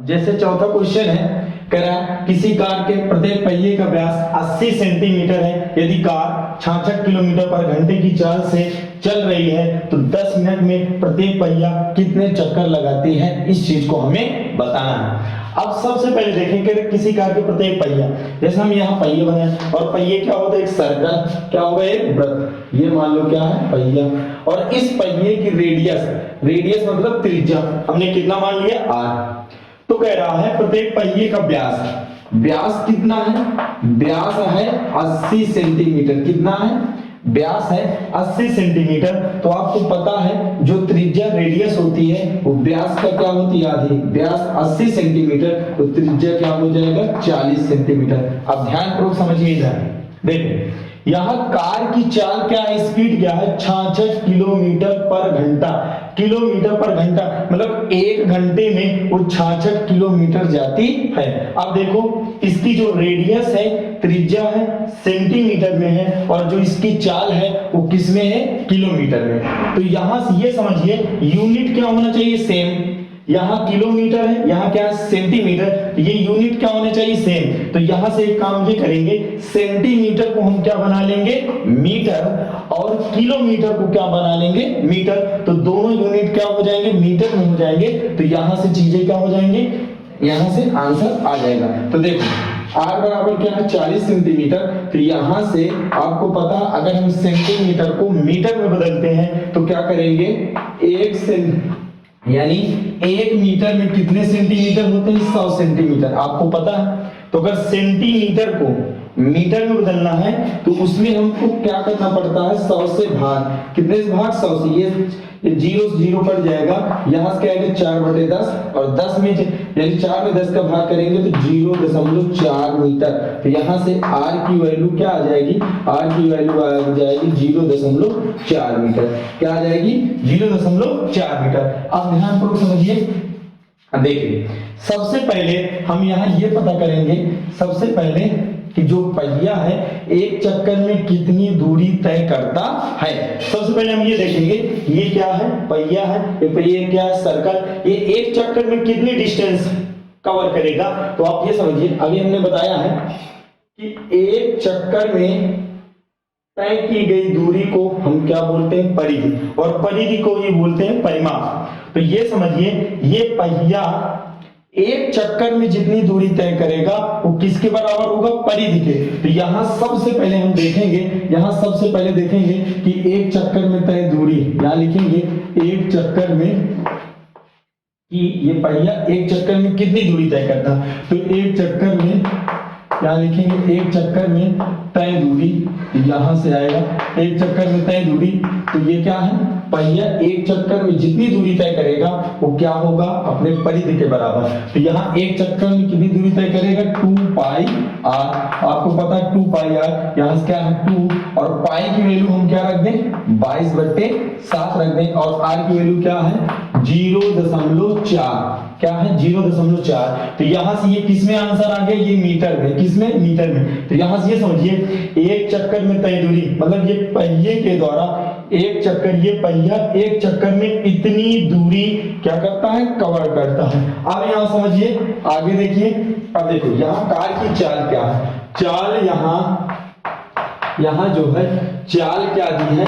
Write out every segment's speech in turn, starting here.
जैसे चौथा क्वेश्चन है, कह रहा है किसी कार के प्रत्येक पहिए का व्यास 80 सेंटीमीटर है। यदि कार 66 किलोमीटर पर घंटे की चाल से चल रही है तो 10 मिनट में प्रत्येक पहिया कितने चक्कर लगाती है, इस चीज को हमें बताना है। अब सबसे पहले देखें कि किसी कार के प्रत्येक पहिया, जैसे हम यहाँ पहिए बनाए और पहिए क्या होता है, एक सर्कल, क्या होगा, एक वृत्त, ये मान लो क्या है, पहिया। और इस पहिए की रेडियस, रेडियस मतलब त्रिज्या, हमने कितना मान लिया, r। तो कह रहा है प्रत्येक पहिए का व्यास, व्यास कितना है, व्यास है 80 सेंटीमीटर। कितना है, व्यास है 80 सेंटीमीटर। तो आपको पता है जो त्रिज्या रेडियस होती है वो व्यास का क्या होती है, आधी। व्यास 80 सेंटीमीटर तो त्रिज्या क्या हो जाएगा, 40 सेंटीमीटर। अब ध्यानपूर्वक समझिए इधर, देखिए यहाँ कार की चाल क्या है, स्पीड क्या है, 66 किलोमीटर पर घंटा। किलोमीटर पर घंटा मतलब एक घंटे में वो 66 किलोमीटर जाती है। अब देखो इसकी जो रेडियस है, त्रिज्या है, सेंटीमीटर में है, और जो इसकी चाल है वो किस में है, किलोमीटर में। तो यहां से ये समझिए यूनिट क्या होना चाहिए, सेम। यहाँ किलोमीटर है, यहाँ क्या है, सेंटीमीटर, ये यूनिट क्या होने चाहिए, सेम। तो यहां से एक काम ये करेंगे, सेंटीमीटर को हम क्या बना लेंगे, मीटर, और किलोमीटर को क्या बना लेंगे, मीटर। तो दोनों यूनिट क्या हो जाएंगे, मीटर में हो जाएंगे। तो यहां से चीजें क्या हो जाएंगे, यहां से आंसर आ जाएगा। तो देखो r बराबर क्या है, 40 सेंटीमीटर। तो यहां से आपको पता, अगर हम सेंटीमीटर को मीटर में बदलते हैं तो क्या करेंगे, यानी 1 मीटर में कितने सेंटीमीटर होते हैं, 100 सेंटीमीटर, आपको पता है। तो अगर सेंटीमीटर को मीटर में बदलना है तो उसमें हमको क्या करना पड़ता है, 100 से भाग, कितने से भाग, 100 से। ये जीरो से जीरो कट जाएगा, यहां से क्या आएगा, 4/10, और 10 में यानी 4 में 10 का भाग करेंगे तो 0.4 मीटर। तो यहां से r की वैल्यू क्या आ जाएगी, r की वैल्यू आ जाएगी 0.4 मीटर। क्या आ जाएगी, 0.4 मीटर। अब ध्यानपूर्वक समझिए, देखिए सबसे पहले हम यहाँ ये पता करेंगे, सबसे पहले कि जो पहिया है एक चक्कर में कितनी दूरी तय करता है। सबसे पहले हम ये देखेंगे, ये क्या है, पहिया है, ये पहिया क्या है, सर्कल। ये एक चक्कर में कितनी डिस्टेंस कवर करेगा। तो आप ये समझिए, अभी हमने बताया है कि एक चक्कर में तय की गई दूरी को हम क्या बोलते हैं, परिधि, और परिधि को ही बोलते हैं परिमाप। तो ये समझिए, ये पहिया एक चक्कर में जितनी दूरी तय करेगा वो किसके बराबर होगा, परिधि के। तो यहां सबसे पहले हम देखेंगे, यहां सबसे पहले देखेंगे कि एक चक्कर में तय दूरी, यहां लिखेंगे एक चक्कर में, कि ये पहिया एक चक्कर में कितनी दूरी तय करता। तो एक चक्कर में क्या लिखेंगे, एक चक्कर में तय दूरी, यहां से आएगा एक चक्कर में तय दूरी। तो ये क्या है, पहिया एक चक्कर में जितनी दूरी तय करेगा वो क्या होगा, अपने परिधि के बराबर। तो यहाँ एक चक्कर में कितनी दूरी तय करेगा, 2πr। आपको पता है 2πr, यहाँ से क्या है 2, और पाई की वैल्यू हम क्या रख दें, 22/7 रख दें, और r की वैल्यू क्या है, 0.4। क्या है, 0.4। तो यहां से ये किसमें आंसर आ गया, ये मीटर में, किसमें, मीटर में। तो यहां से ये समझिए एक चक्कर में तय दूरी मतलब ये पहिए के द्वारा एक चक्कर, ये पहिया एक चक्कर में इतनी दूरी क्या करता है, कवर करता है। अब यहां समझिए, आगे देखिए। अब देखो यहाँ कार की चाल क्या है, चाल यहाँ जो है चाल क्या दी है,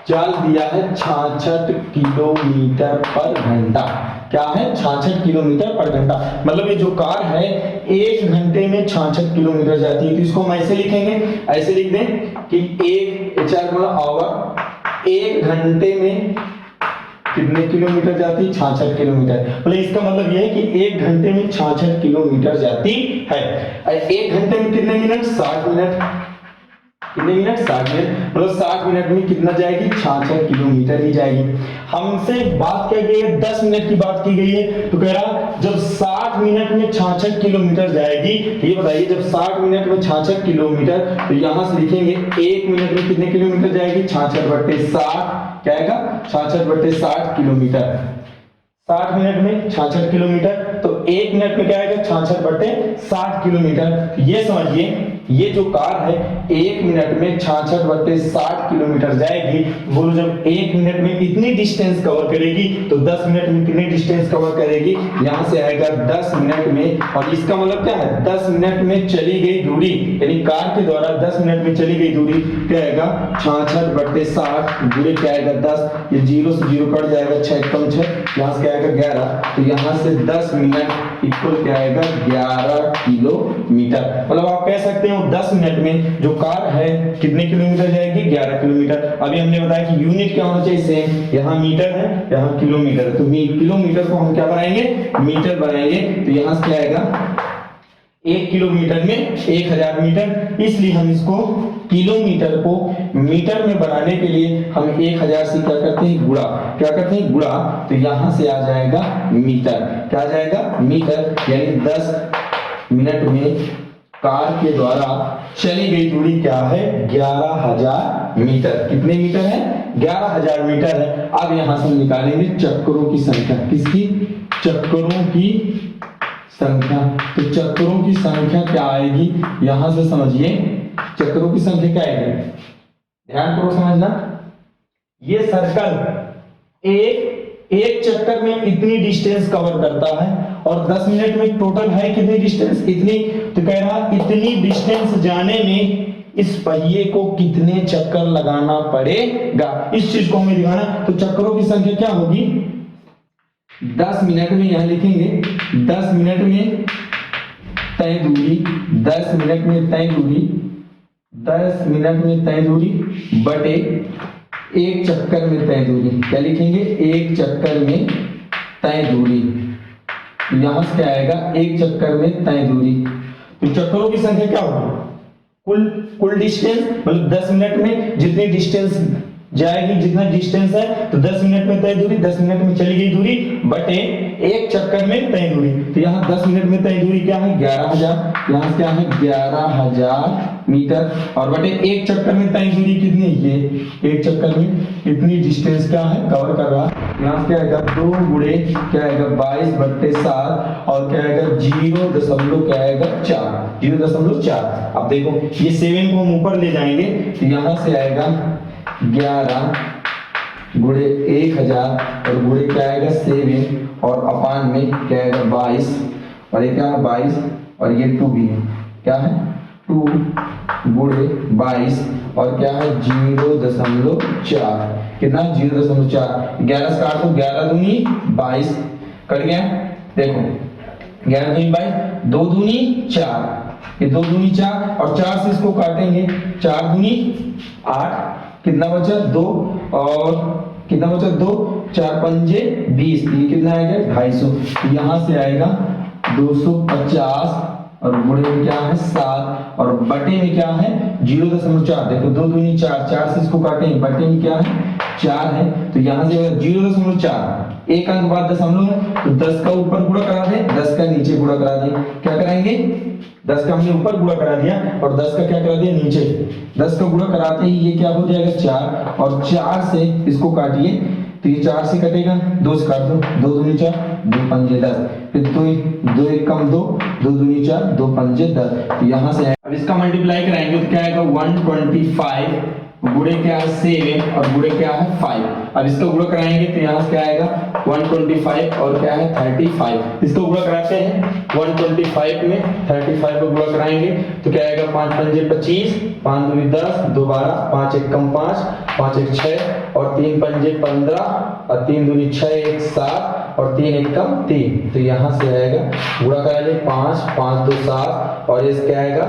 चाल दिया है 66 किलोमीटर पर घंटा। क्या है, 66 किलोमीटर पर घंटा। मतलब ये जो कार है एक घंटे में 66 किलोमीटर जाती है। तो इसको हम ऐसे लिखेंगे, ऐसे लिख दें कि एक आवर, एक घंटे में कितने किलोमीटर जाती है, 66 किलोमीटर। मतलब इसका मतलब यह है कि एक घंटे में 66 किलोमीटर जाती है। एक घंटे में कितने मिनट, 60 मिनट। कितने मिनट, 60 मिनट। मतलब 60 मिनट में कितना जाएगी, 66 किलोमीटर ही जाएगी। हमसे बात क्या गई है, 10 मिनट की बात की गई है। तो कह रहा जब 60 मिनट में 66 किलोमीटर जाएगी, ये बताइए जब 60 मिनट में 66 किलोमीटर, तो यहां से लिखेंगे 1 मिनट में कितने किलोमीटर जाएगी, 66/60। क्या आएगा, 66/60 किलोमीटर। 60 मिनट में 66 किलोमीटर, तो 1 मिनट में क्या आएगा, जाएगा 66/60 किलोमीटर। ये समझिए ये जो कार है 1 मिनट में 66/60 किलोमीटर जाएगी। बोलो जब 1 मिनट में इतनी डिस्टेंस कवर करेगी तो 10 मिनट में कितनी डिस्टेंस कवर करेगी? यहाँ से आएगा 10 मिनट में, और इसका मतलब क्या है 10 मिनट में चली गई दूरी, यानी कार के द्वारा 10 मिनट में चली गई दूरी क्या आएगा 66/60 गुणे क्या आएगा 10, ये 0 से 0 कट जाएगा, 6 कम 6, यहाँ से क्या आएगा 11, तो यहाँ से 10 मिनट इक्वल क्या आएगा 11 किलोमीटर। मतलब आप कह सकते हो 10 मिनट में जो कार है कितने किलोमीटर जाएगी 11 किलोमीटर। अभी हमने बताया कि यूनिट क्या होना चाहिए सेम, यहाँ मीटर है यहाँ किलोमीटर है, तो किलोमीटर को हम क्या बनाएंगे मीटर बनाएंगे, तो यहाँ से क्या आएगा 1 किलोमीटर में 1000 मीटर, इसलिए हम इसको किलोमीटर को मीटर में बनाने के लिए हम 1000 से क्या करते हैं गुणा, क्या करते हैं गुणा, तो यहाँ से आ जाएगा मीटर, क्या आ जाएगा मीटर, यानी 10 मिनट में कार के द्वारा चली गई दूरी क्या है 11000 मीटर। कितने मीटर है 11000 मीटर है। अब यहां से हम निकालेंगे चक्करों की संख्या, किसकी चक्करों की संख्या, तो चक्करों की संख्या क्या आएगी यहां से समझिए, चक्करों की संख्या क्या आएगी, ध्यान करो समझना, ये सर्कल एक चक्कर में इतनी डिस्टेंस कवर करता है और 10 मिनट में टोटल है कितनी डिस्टेंस इतनी, तो कह रहा इतनी डिस्टेंस जाने में इस पहिए को कितने चक्कर लगाना पड़ेगा, इस चीज को हमें दिखाना। तो चक्करों की संख्या क्या होगी 10 मिनट में, यहां लिखेंगे 10 मिनट में तय दूरी, 10 मिनट में तय दूरी, 10 मिनट में तय दूरी बटे 1 चक्कर में तय दूरी, क्या लिखेंगे 1 चक्कर में तय दूरी, यहां से क्या आएगा 1 चक्कर में तय दूरी। तो चक्करों की संख्या क्या होगी कुल डिस्टेंस, मतलब 10 मिनट में जितनी डिस्टेंस जाएगी, जितना डिस्टेंस है तो 10 मिनट में तय दूरी, 10 मिनट में चली गई दूरी बटे 1 चक्कर में तय दूरी, तो यहाँ 10 मिनट में तय दूरी क्या है 11000, यहाँ क्या है 11000 मीटर, और बटे 1 चक्कर में तय दूरी कितनी है, ये 1 चक्कर में इतनी डिस्टेंस क्या है कवर कर रहा, यहाँ क्या आएगा 2 गुणे क्या आएगा 22/7 और क्या आएगा 0 क्या आएगा 0.4। अब देखो ये 7 को हम ऊपर ले जाएंगे तो यहाँ से आएगा 11 गुणे 1000 और गुणे क्या आएगा 7 और अपान में क्या आएगा 22, और ये क्या है 22 और ये 2 भी है, क्या है 2 गुणे 22 और क्या है 0.4, कितना 0.4, 11 से काट दो 11 दूनी 22 कट गया, देखो 11 दूनी 22, 2 दूनी 4, ये 2 दूनी 4 और 4 से इसको काटेंगे 4 दूनी 8, कितना बचा 2 और कितना बचा 2, 4 पंजे 20, ये कितना आएगा 250, यहाँ से आएगा 250 और गुणे में क्या है 7 और बटे में क्या है 0.4, देखो 2 दूनी 4, 4 से इसको काटेंगे बटे में क्या है 4 है, तो यहाँ से 0.4, एक अंक बाद दशमलव है तो 10 का ऊपर गुणा करा दें, 10 का नीचे गुणा करा दें, क्या कराएंगे 10 का हमने ऊपर गुणा करा दिया और 10 का क्या करा दिया नीचे, 10 का गुणा कराते ही ये क्या हो जाएगा 4 और 4 से इसको काटिए तो ये 4 से कटेगा, 2 से काट दो 2 दूनी 4, 2 पंजे 10, फिर 2 1 कम 2, 2 दूनी 4, 2 पंजे 10, तो यहाँ से अब इसका मल्टीप्लाई कराएंगे तो क्या आएगा 125 गुणे क्या है 7 और गुणे क्या है 5। अब इसका गुणा कराएंगे तो यहाँ से क्या आएगा 125 और क्या है 35, इसको गुणा कराते हैं 125 में 35 को गुणा कराएंगे तो क्या आएगा 5 पंजे 25, 5 दूनी 10, 2 12, 5 1 कम 5, 5 1 6 और 3 पंजे 15 और 3 दूनी 6, 1 7 और 3 1 कम 3, तो यहाँ से आएगा गुणा कराएंगे 5 5 2 7 और ये क्या आएगा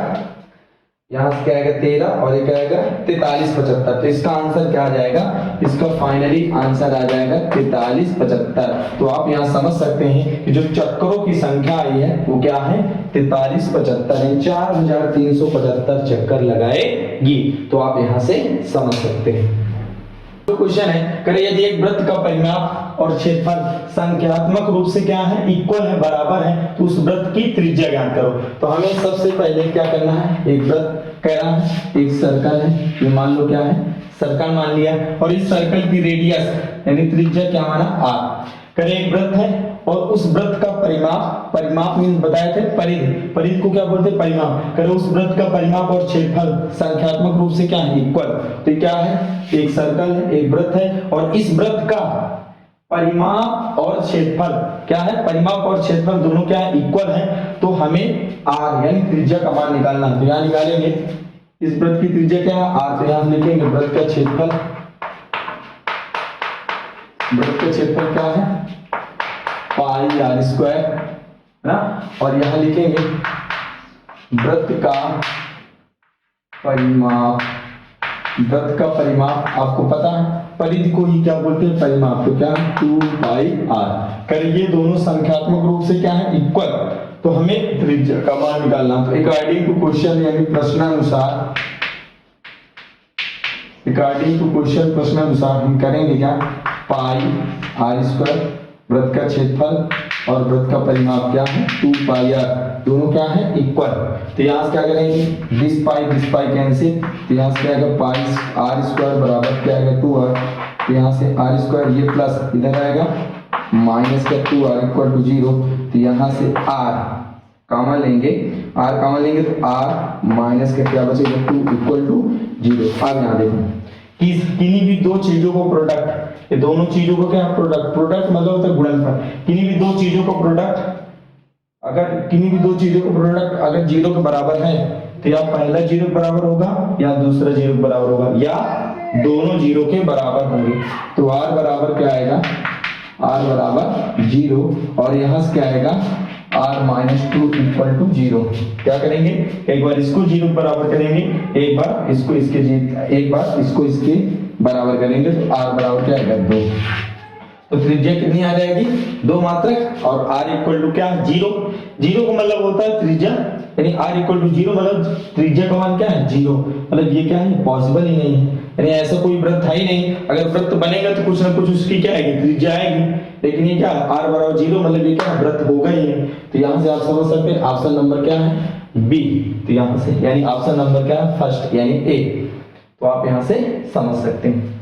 यहाँ से क्या आएगा 13 और ये क्या आएगा 43/75, तो इसका आंसर क्या आ जाएगा, इसका फाइनली आंसर आ जाएगा 43/75। तो आप यहाँ समझ सकते हैं कि जो चक्करों की संख्या आई है वो क्या है 43/75, 4375 चक्कर लगाएगी, तो आप यहाँ से समझ सकते हैं। तो क्वेश्चन है करे यदि एक वृत्त का परिमाप और क्षेत्रफल संख्यात्मक रूप से क्या है इक्वल है बराबर है तो उस वृत्त की त्रिज्या ज्ञात करो। तो हमें सबसे पहले क्या करना है, एक वृत्त कह रहा है, एक सर्कल है, ये मान लो क्या है सर्कल मान लिया और इस सर्कल की रेडियस यानी त्रिज्या क्या माना r, करे एक वृत्त है और उस वृत्त का परिमाप, परिमाप मीन बताए थे परिध, परिध को क्या बोलते हैं परिमाप, करो उस वृत्त का परिमाप और क्षेत्रफल संख्यात्मक रूप से क्या है इक्वल। तो क्या है, एक सर्कल है, एक वृत्त है, और इस वृत्त का परिमाप और क्षेत्रफल क्या है, परिमाप और क्षेत्रफल दोनों क्या है इक्वल है। तो हमें r यानी त्रिज्या का मान निकालना है। तो यहाँ निकालेंगे, इस वृत्त की त्रिज्या क्या है r, तो यहाँ लिखेंगे वृत्त का क्षेत्रफल, वृत्त का क्षेत्रफल क्या है पाई आर स्क्वायर है ना, और यहाँ लिखेंगे वृत्त का परिमाप, वृत्त का परिमाप आपको पता है परिधि को ही क्या बोलते हैं परिमाप, तो क्या 2 पाई आर। करिए दोनों संख्यात्मक रूप से क्या है इक्वल, तो हमें त्रिज्या का मान निकालना। तो अकॉर्डिंग टू क्वेश्चन यानी प्रश्नानुसार, अकॉर्डिंग टू क्वेश्चन प्रश्नानुसार हम करेंगे क्या, पाई आर स्क्वायर वृत्त का क्षेत्रफल और वृत्त का परिमाप क्या है 2 पाई आर, दोनों क्या है इक्वल। तो यहाँ से क्या करेंगे, दिस पाई कैंसिल, तो यहाँ से क्या आएगा पाई आर स्क्वायर बराबर क्या आएगा 2r, तो यहाँ से आर स्क्वायर ये प्लस इधर आएगा माइनस का 2r इक्वल टू 0। तो यहाँ से r कॉमन लेंगे, r कॉमन लेंगे तो r माइनस का क्या बचेगा 2 इक्वल टू 0। अब यहाँ देखो कि किन्हीं भी दो चीजों को प्रोडक्ट, ये दोनों चीजों को क्या प्रोडक्ट, प्रोडक्ट मतलब होता है गुणनफल, किन्हीं भी दो चीजों को प्रोडक्ट, अगर किन्हीं भी दो चीजों का प्रोडक्ट अगर 0 के बराबर है तो या पहला 0 के बराबर होगा या दूसरा 0 के बराबर होगा या दोनों 0 के बराबर होंगे। तो r बराबर क्या आएगा, r बराबर 0 और यहाँ से क्या आएगा r माइनस 2 इक्वल टू 0। क्या करेंगे, एक बार इसको 0 के बराबर करेंगे, एक बार इसको इसके बराबर करेंगे, तो r बराबर क्या आएगा 2। तो त्रिज्या कितनी आ जाएगी 2 मात्रक, और r इक्वल टू क्या 0, 0 का मतलब होता है त्रिज्या, यानी r इक्वल टू 0 मतलब त्रिज्या का मान क्या है 0, मतलब ये क्या है पॉसिबल ही नहीं है, यानी ऐसा कोई वृत्त है ही नहीं। अगर वृत्त बनेगा तो कुछ ना कुछ उसकी क्या आएगी त्रिज्या आएगी, लेकिन ये क्या r बराबर 0 मतलब ये क्या वृत्त होगा ही नहीं। तो यहाँ से आप समझ सकते हैं ऑप्शन नंबर क्या है बी। तो यहाँ से यानी ऑप्शन नंबर क्या है फर्स्ट यानी ए, तो आप यहाँ से समझ सकते हैं।